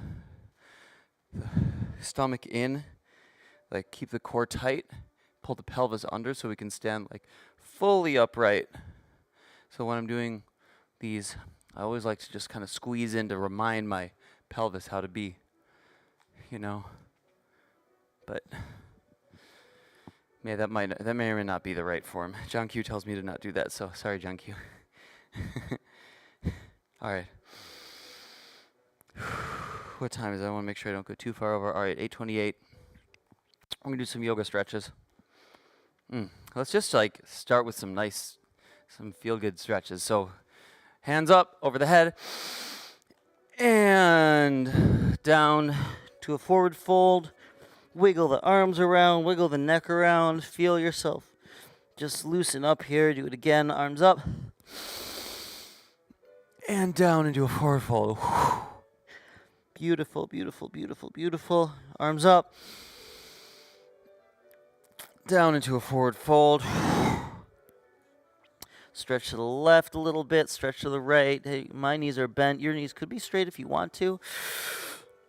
stomach in, like keep the core tight, pull the pelvis under so we can stand like fully upright. So when I'm doing these, I always like to just kind of squeeze in to remind my pelvis how to be, But that may or may not be the right form. John Q tells me to not do that, so sorry, John Q. All right. What time is it? I want to make sure I don't go too far over. All right, 8:28. I'm going to do some yoga stretches. Let's just start with some feel-good stretches. So hands up over the head and down to a forward fold. Wiggle the arms around, wiggle the neck around, feel yourself. Just loosen up here, do it again, arms up. And down into a forward fold. Beautiful, beautiful, beautiful, beautiful. Arms up. Down into a forward fold. Stretch to the left a little bit, stretch to the right. Hey, my knees are bent. Your knees could be straight if you want to.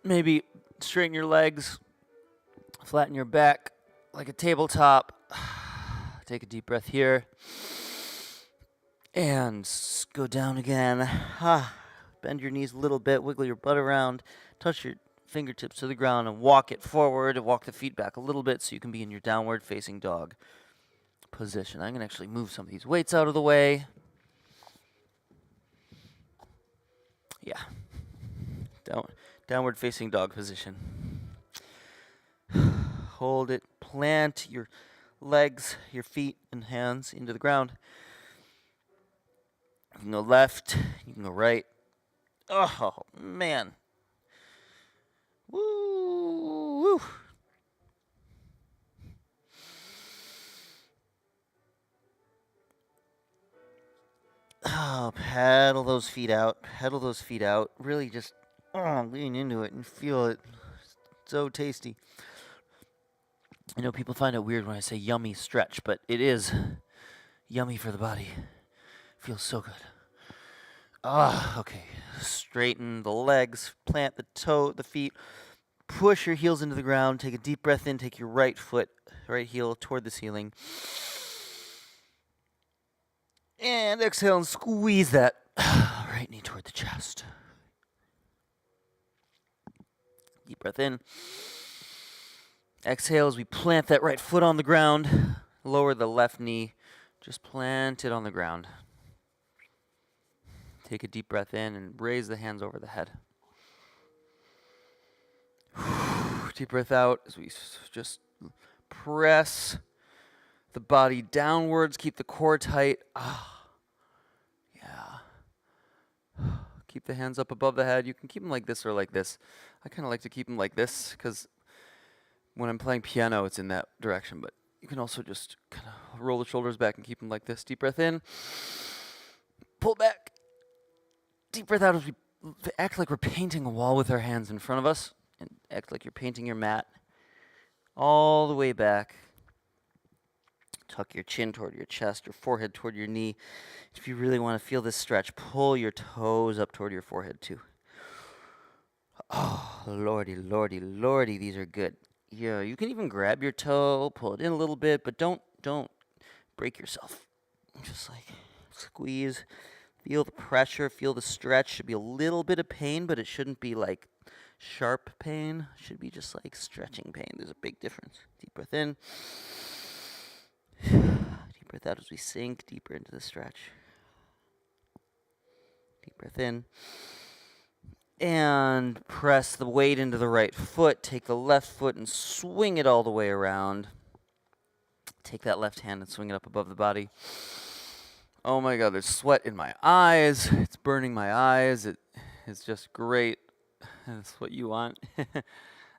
Maybe straighten your legs. Flatten your back like a tabletop. Take a deep breath here. And go down again. Bend your knees a little bit. Wiggle your butt around. Touch your fingertips to the ground and walk it forward. And walk the feet back a little bit so you can be in your downward facing dog position. I'm going to actually move some of these weights out of the way. Yeah. Downward facing dog position. Hold it. Plant your legs, your feet, and hands into the ground. You can go left. You can go right. Oh, man. Woo! Oh, pedal those feet out. Pedal those feet out. Really just lean into it and feel it. So tasty. I know people find it weird when I say yummy stretch, but it is yummy for the body. Feels so good. Okay. Straighten the legs, plant the feet, push your heels into the ground, take a deep breath in, take your right heel toward the ceiling. And exhale and squeeze that right knee toward the chest. Deep breath in. Exhale as we plant that right foot on the ground. Lower the left knee Just plant it on the ground. Take a deep breath in and raise the hands over the head. Deep breath out as we just press the body downwards. Keep the core tight. Yeah. Keep the hands up above the head. You can keep them like this or like this. I kind of like to keep them like this because when I'm playing piano, it's in that direction. But you can also just kind of roll the shoulders back and keep them like this. Deep breath in. Pull back. Deep breath out as we act like we're painting a wall with our hands in front of us. And act like you're painting your mat. All the way back. Tuck your chin toward your chest, your forehead toward your knee. If you really want to feel this stretch, pull your toes up toward your forehead too. Oh, lordy, lordy, lordy, these are good. Yeah, you can even grab your toe, pull it in a little bit, but don't break yourself. Just like squeeze, feel the pressure, feel the stretch. Should be a little bit of pain, but it shouldn't be like sharp pain. It should be just like stretching pain. There's a big difference. Deep breath in. Deep breath out as we sink deeper into the stretch. Deep breath in. And press the weight into the right foot. Take the left foot and swing it all the way around. Take that left hand and swing it up above the body. Oh my God, there's sweat in my eyes. It's burning my eyes. It is just great. That's what you want.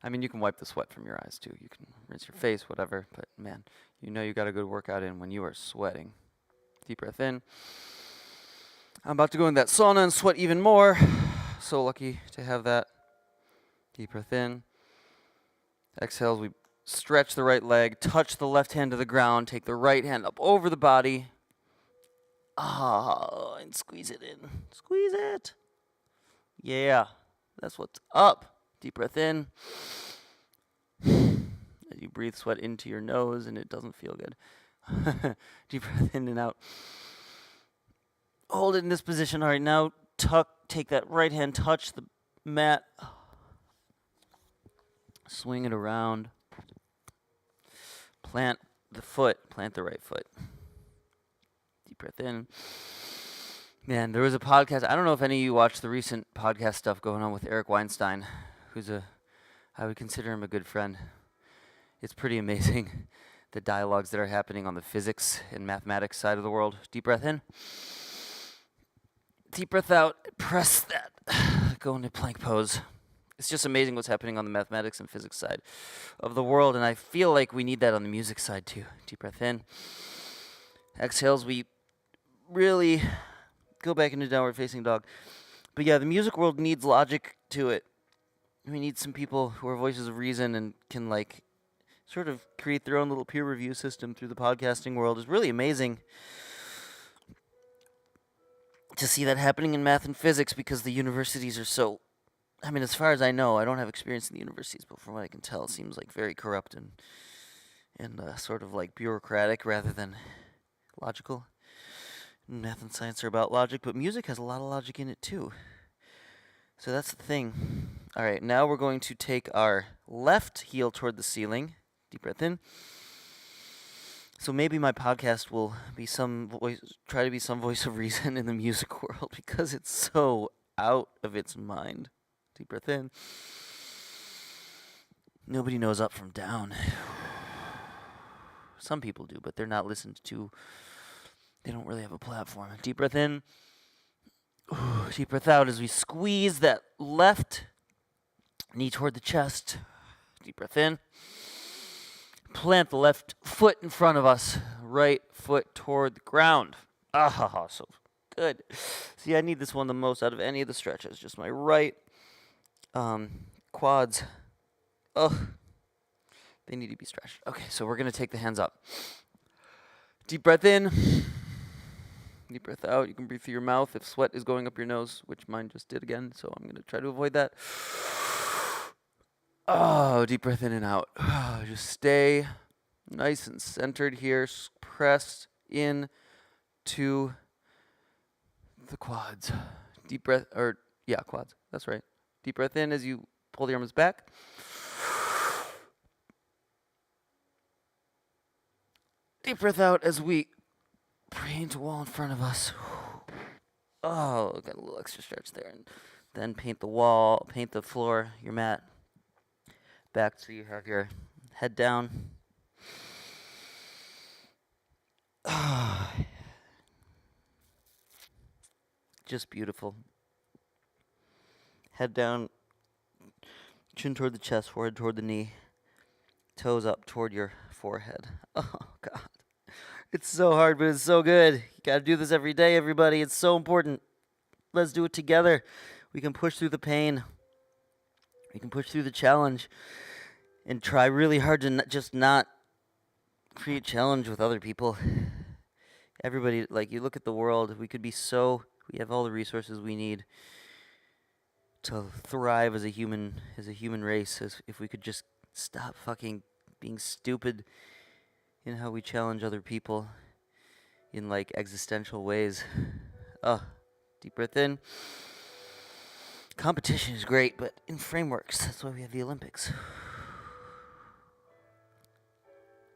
I mean, you can wipe the sweat from your eyes too. You can rinse your face, whatever. But man, you know you got a good workout in when you are sweating. Deep breath in. I'm about to go in that sauna and sweat even more. So lucky to have that. Deep breath in. Exhale as we stretch the right leg, touch the left hand to the ground, take the right hand up over the body. And squeeze it in. Squeeze it. Yeah, that's what's up. Deep breath in. As you breathe sweat into your nose and it doesn't feel good. Deep breath in and out. Hold it in this position. All right, now take that right hand, touch the mat. Swing it around. Plant the right foot. Deep breath in. Man, there was a podcast. I don't know if any of you watched the recent podcast stuff going on with Eric Weinstein, I would consider him a good friend. It's pretty amazing, the dialogues that are happening on the physics and mathematics side of the world. Deep breath in. Deep breath out. Press that. Go into plank pose. It's just amazing what's happening on the mathematics and physics side of the world, and I feel like we need that on the music side too. Deep breath in. Exhales, we really go back into downward facing dog. But yeah, the music world needs logic to it. We need some people who are voices of reason and can like sort of create their own little peer review system through the podcasting world. It's really amazing to see that happening in math and physics because the universities are so, I mean, as far as I know, I don't have experience in the universities, but from what I can tell, it seems like very corrupt and sort of like bureaucratic rather than logical. Math and science are about logic, but music has a lot of logic in it too. So that's the thing. All right, now we're going to take our left heel toward the ceiling. Deep breath in. So maybe my podcast will be try to be some voice of reason in the music world because it's so out of its mind. Deep breath in. Nobody knows up from down. Some people do, but they're not listened to. They don't really have a platform. Deep breath in. Deep breath out as we squeeze that left knee toward the chest. Deep breath in. Plant the left foot in front of us. Right foot toward the ground. So good. See, I need this one the most out of any of the stretches. Just my right quads. They need to be stretched. Okay, so we're going to take the hands up. Deep breath in. Deep breath out. You can breathe through your mouth if sweat is going up your nose, which mine just did again, so I'm going to try to avoid that. Deep breath in and out. Just stay nice and centered here. Press in to the quads. Deep breath, quads. That's right. Deep breath in as you pull the arms back. Deep breath out as we paint a wall in front of us. Oh, got a little extra stretch there. And then paint the wall, paint the floor, your mat, back so you have your head down. Just beautiful. Head down, chin toward the chest, forehead toward the knee, toes up toward your forehead. Oh, God. It's so hard, but it's so good. You got to do this every day, everybody. It's so important. Let's do it together. We can push through the pain. We can push through the challenge and try really hard to just not create challenge with other people. Everybody, like, you look at the world, we have all the resources we need to thrive as a human race, if we could just stop fucking being stupid in how we challenge other people in, like, existential ways. Deep breath in. Competition is great, but in frameworks, that's why we have the Olympics.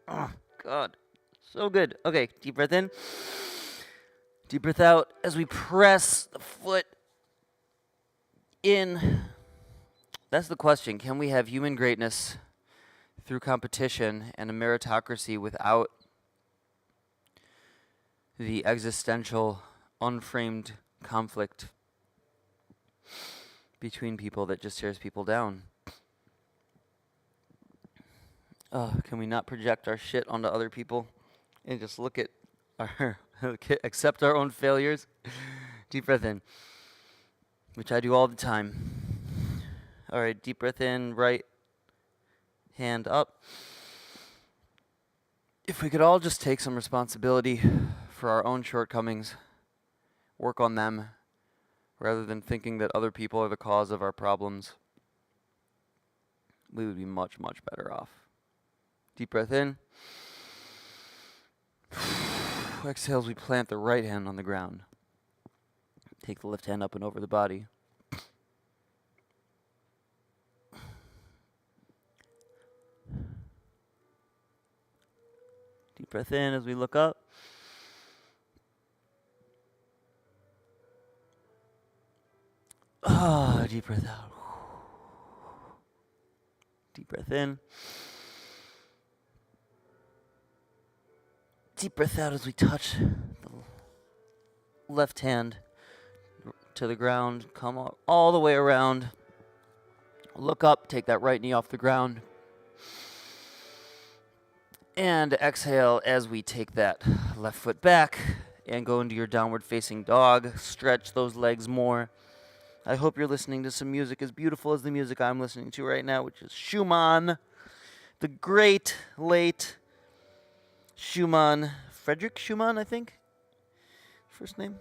Oh, God. So good. Okay, deep breath in. Deep breath out as we press the foot in. That's the question. Can we have human greatness through competition and a meritocracy without the existential, unframed conflict between people that just tears people down? Can we not project our shit onto other people and just look at accept our own failures? Deep breath in, which I do all the time. All right, deep breath in, right hand up. If we could all just take some responsibility for our own shortcomings, work on them, rather than thinking that other people are the cause of our problems, we would be much, much better off. Deep breath in. Exhale as we plant the right hand on the ground. Take the left hand up and over the body. Deep breath in as we look up. Deep breath out. Deep breath in. Deep breath out as we touch the left hand to the ground. Come all the way around. Look up. Take that right knee off the ground. And exhale as we take that left foot back and go into your downward facing dog. Stretch those legs more. I hope you're listening to some music as beautiful as the music I'm listening to right now, which is Schumann, the great late Schumann, Frederick Schumann, I think, first name.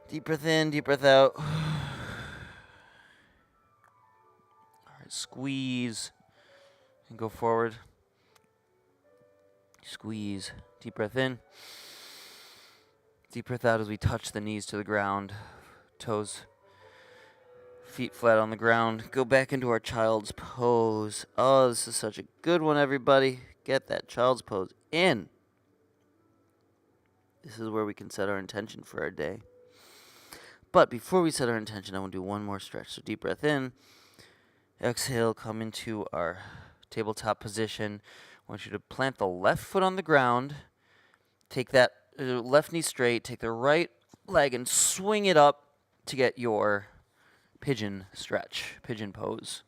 Deep breath in, deep breath out. All right, squeeze and go forward. Squeeze, deep breath in. Deep breath out as we touch the knees to the ground, toes, feet flat on the ground. Go back into our child's pose. Oh, this is such a good one, everybody. Get that child's pose in. This is where we can set our intention for our day. But before we set our intention, I want to do one more stretch. So deep breath in. Exhale, come into our tabletop position. I want you to plant the left foot on the ground. Take that left knee straight. Take the right leg and swing it up to get your pigeon stretch, pigeon pose.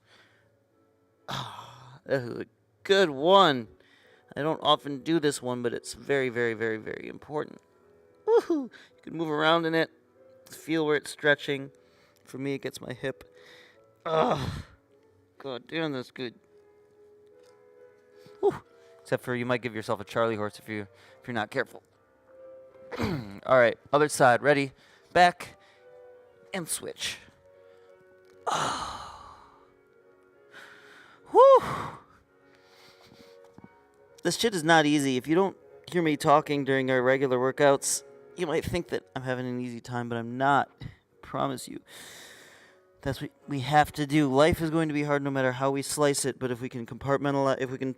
That is a good one. I don't often do this one, but it's very, very, very, very important. Woohoo! You can move around in it. Feel where it's stretching. For me, it gets my hip. God damn, that's good. Whew. Except for you might give yourself a Charlie horse if you're not careful. All right, other side. Ready? Back and switch. Whew. This shit is not easy. If you don't hear me talking during our regular workouts, you might think that I'm having an easy time, but I'm not. I promise you. That's what we have to do. Life is going to be hard no matter how we slice it, but if we can compartmentalize, if we can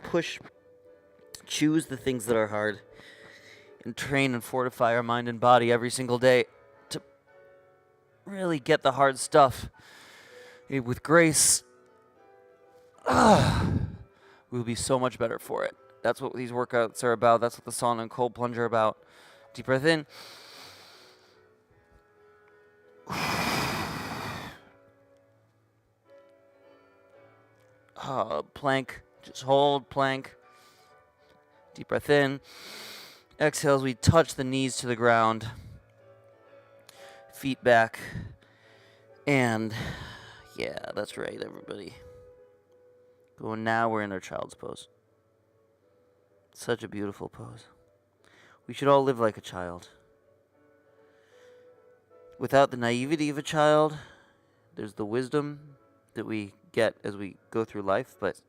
choose the things that are hard, and train and fortify our mind and body every single day to really get the hard stuff with grace, we'll be so much better for it. That's what these workouts are about. That's what the sauna and cold plunge are about. Deep breath in. Plank. Just hold, plank. Deep breath in. Exhale as we touch the knees to the ground. Feet back. And yeah, that's right, everybody. Now we're in our child's pose. Such a beautiful pose. We should all live like a child. Without the naivety of a child, there's the wisdom that we get as we go through life, but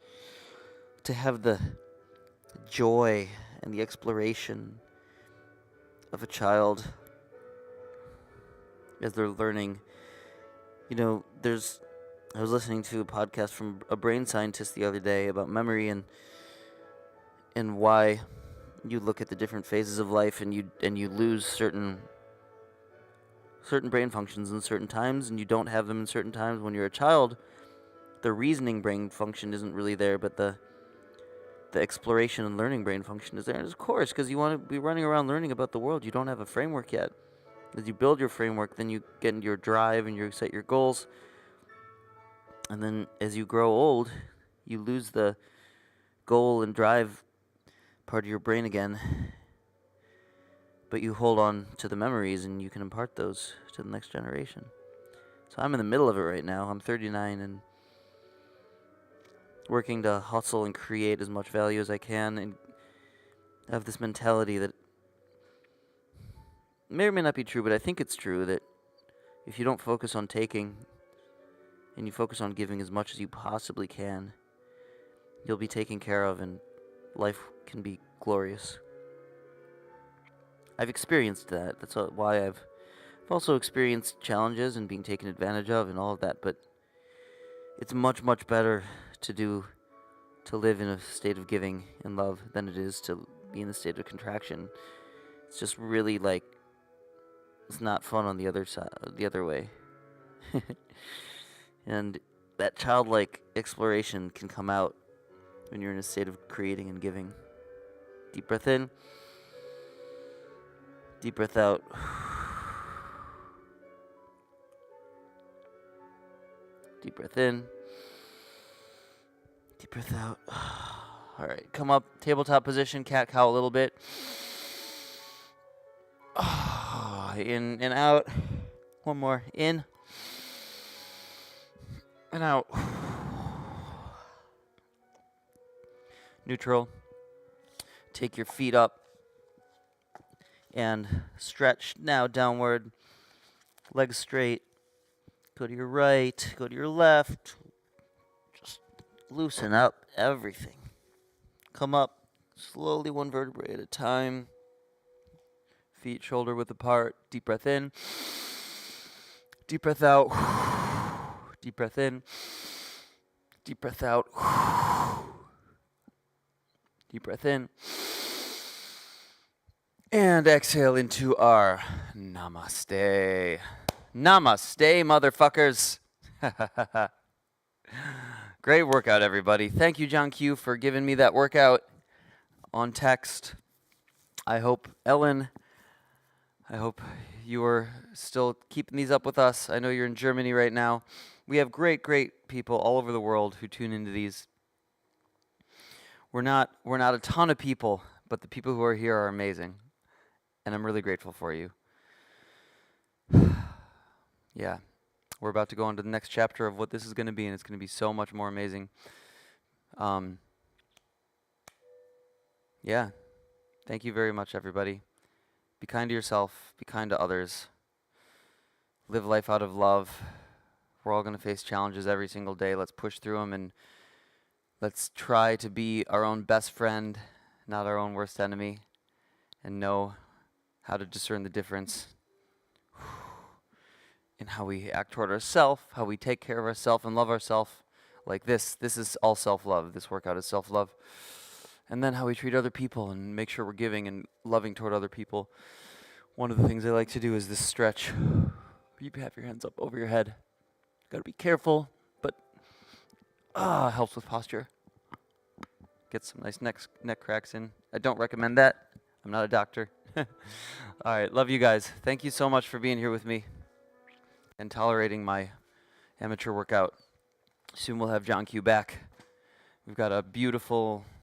to have the joy and the exploration of a child as they're learning. I was listening to a podcast from a brain scientist the other day about memory and why you look at the different phases of life and you lose certain brain functions in certain times, and you don't have them in certain times. When you're a child, the reasoning brain function isn't really there, but the exploration and learning brain function is there. And of course, because you want to be running around learning about the world, you don't have a framework yet. As you build your framework, then you get into your drive and you set your goals. And then as you grow old, you lose the goal and drive part of your brain again. But you hold on to the memories and you can impart those to the next generation. So I'm in the middle of it right now. I'm 39 and working to hustle and create as much value as I can, and have this mentality that may or may not be true, but I think it's true, that if you don't focus on taking and you focus on giving as much as you possibly can, you'll be taken care of and life can be glorious. I've experienced that. That's why I've also experienced challenges and being taken advantage of and all of that, but it's much, much better to live in a state of giving and love than it is to be in a state of contraction. It's just really it's not fun on the other side, the other way. And that childlike exploration can come out when you're in a state of creating and giving. Deep breath in. Deep breath out. Deep breath in. Deep breath out. All right, come up, tabletop position, cat-cow a little bit. In and out. One more. In. And out. Neutral. Take your feet up and stretch now downward. Legs straight. Go to your right. Go to your left. Just loosen up everything. Come up slowly, one vertebrae at a time. Feet shoulder width apart. Deep breath in. Deep breath out. Deep breath in. Deep breath out. Deep breath in. And exhale into our namaste. Namaste, motherfuckers. Great workout, everybody. Thank you, John Q, for giving me that workout on text. I hope, Ellen, you are still keeping these up with us. I know you're in Germany right now. We have great, great people all over the world who tune into these. We're not a ton of people, but the people who are here are amazing. And I'm really grateful for you. Yeah. We're about to go on to the next chapter of what this is going to be, and it's going to be so much more amazing. Yeah. Thank you very much, everybody. Be kind to yourself. Be kind to others. Live life out of love. We're all going to face challenges every single day. Let's push through them, and let's try to be our own best friend, not our own worst enemy, and know how to discern the difference in how we act toward ourselves, how we take care of ourselves and love ourselves. Like this is all self-love. This workout is self-love. and then how we treat other people and make sure we're giving and loving toward other people. One of the things I like to do is this stretch. You have your hands up over your head. Gotta be careful, but helps with posture. Get some nice neck cracks in. I don't recommend that. I'm not a doctor. All right, love you guys. Thank you so much for being here with me and tolerating my amateur workout. Soon we'll have John Q back. We've got a beautiful